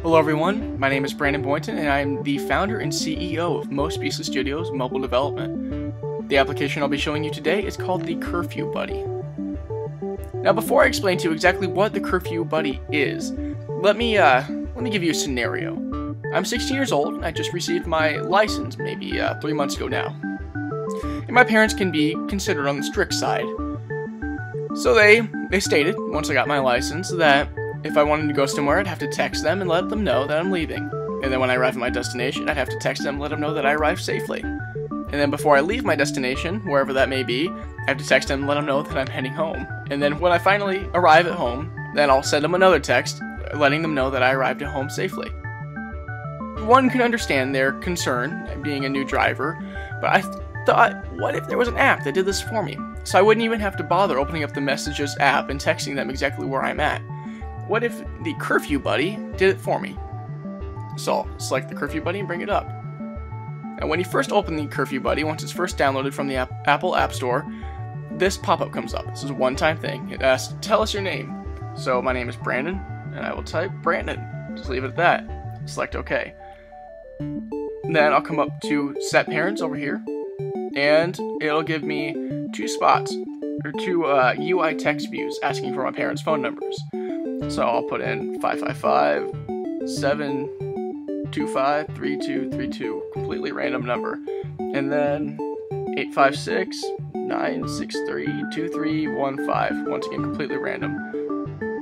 Hello everyone, my name is Brandon Boynton and I am the founder and CEO of Most Beastly Studios Mobile Development. The application I'll be showing you today is called the CurfewBuddy. Now before I explain to you exactly what the CurfewBuddy is, let me give you a scenario. I'm 16 years old and I just received my license maybe 3 months ago now. And my parents can be considered on the strict side. So they stated, once I got my license, that if I wanted to go somewhere, I'd have to text them and let them know that I'm leaving. And then when I arrive at my destination, I'd have to text them and let them know that I arrived safely. And then before I leave my destination, wherever that may be, I have to text them and let them know that I'm heading home. And then when I finally arrive at home, then I'll send them another text, letting them know that I arrived at home safely. One can understand their concern, being a new driver, but I thought, what if there was an app that did this for me? So I wouldn't even have to bother opening up the Messages app and texting them exactly where I'm at. What if the CurfewBuddy did it for me? So I'll select the CurfewBuddy and bring it up. And when you first open the CurfewBuddy, once it's first downloaded from the Apple App Store, this pop-up comes up. This is a one-time thing. It asks, tell us your name. So my name is Brandon, and I will type Brandon. Just leave it at that. Select OK. Then I'll come up to Set Parents over here, and it'll give me two spots, or two UI text views asking for my parents' phone numbers. So I'll put in 555-725-3232, completely random number. And then 856-963-2315, once again completely random.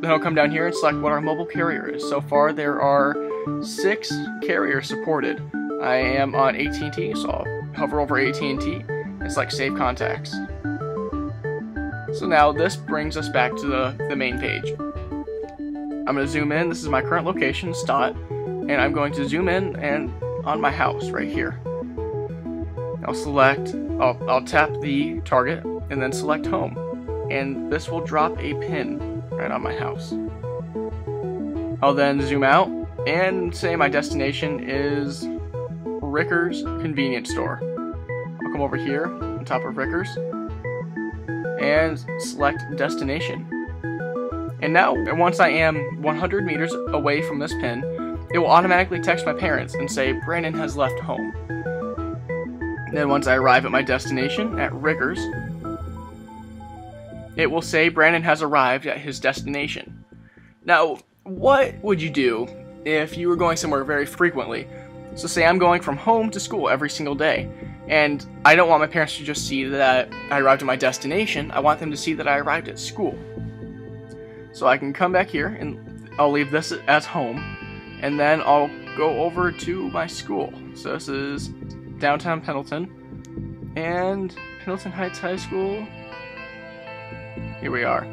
Then I'll come down here and select what our mobile carrier is. So far there are 6 carriers supported. I am on AT&T, so I'll hover over AT&T and select Save Contacts. So now this brings us back to the main page. I'm going to zoom in. This is my current location, Stott, and I'm going to zoom in and on my house right here. I'll tap the target and then select home, and this will drop a pin right on my house. I'll then zoom out and say my destination is Ricker's Convenience Store. I'll come over here on top of Ricker's and select destination. And now, once I am 100 meters away from this pin, it will automatically text my parents and say, Brandon has left home. Then once I arrive at my destination at Ricker's, it will say Brandon has arrived at his destination. Now, what would you do if you were going somewhere very frequently? So say I'm going from home to school every single day, and I don't want my parents to just see that I arrived at my destination, I want them to see that I arrived at school. So I can come back here and I'll leave this as home, and then I'll go over to my school. So this is downtown Pendleton and Pendleton Heights High School. Here we are.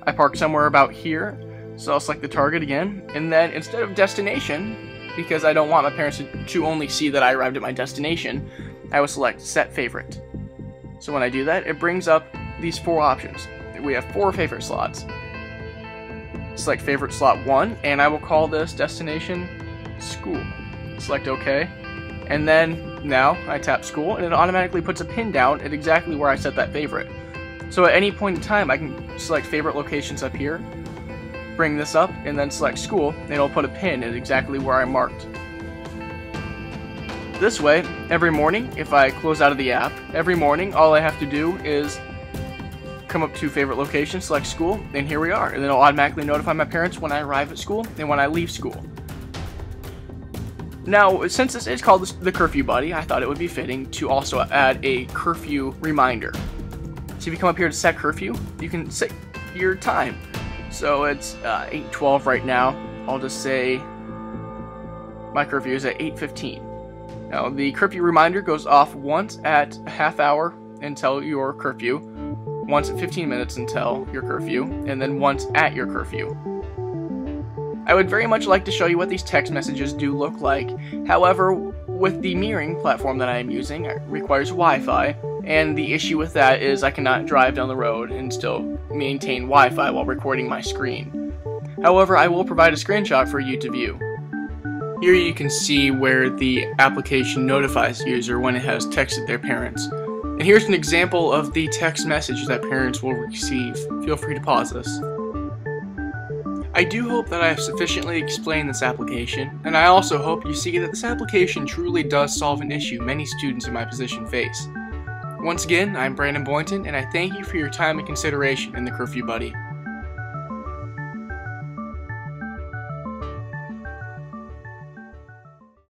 I park somewhere about here, so I'll select the target again, and then instead of destination, because I don't want my parents to only see that I arrived at my destination, I will select Set Favorite. So when I do that, it brings up these 4 options. We have 4 favorite slots. Select favorite slot 1, and I will call this destination school. Select OK, and then now I tap school, and it automatically puts a pin down at exactly where I set that favorite. So at any point in time, I can select favorite locations up here, bring this up, and then select school, and it'll put a pin at exactly where I marked. This way, every morning, if I close out of the app, every morning all I have to do is come up to favorite location, select school, and here we are. And then it'll automatically notify my parents when I arrive at school and when I leave school. Now, since this is called the CurfewBuddy, I thought it would be fitting to also add a curfew reminder. So if you come up here to set curfew, you can set your time. So it's 8:12 right now. I'll just say my curfew is at 8:15. Now the curfew reminder goes off once at a half hour until your curfew, once at 15 minutes until your curfew, and then once at your curfew. I would very much like to show you what these text messages do look like. However, with the mirroring platform that I am using, it requires Wi-Fi, and the issue with that is I cannot drive down the road and still maintain Wi-Fi while recording my screen. However, I will provide a screenshot for you to view. Here you can see where the application notifies the user when it has texted their parents. And here's an example of the text message that parents will receive. Feel free to pause this. I do hope that I have sufficiently explained this application, and I also hope you see that this application truly does solve an issue many students in my position face. Once again, I'm Brandon Boynton, and I thank you for your time and consideration in the CurfewBuddy.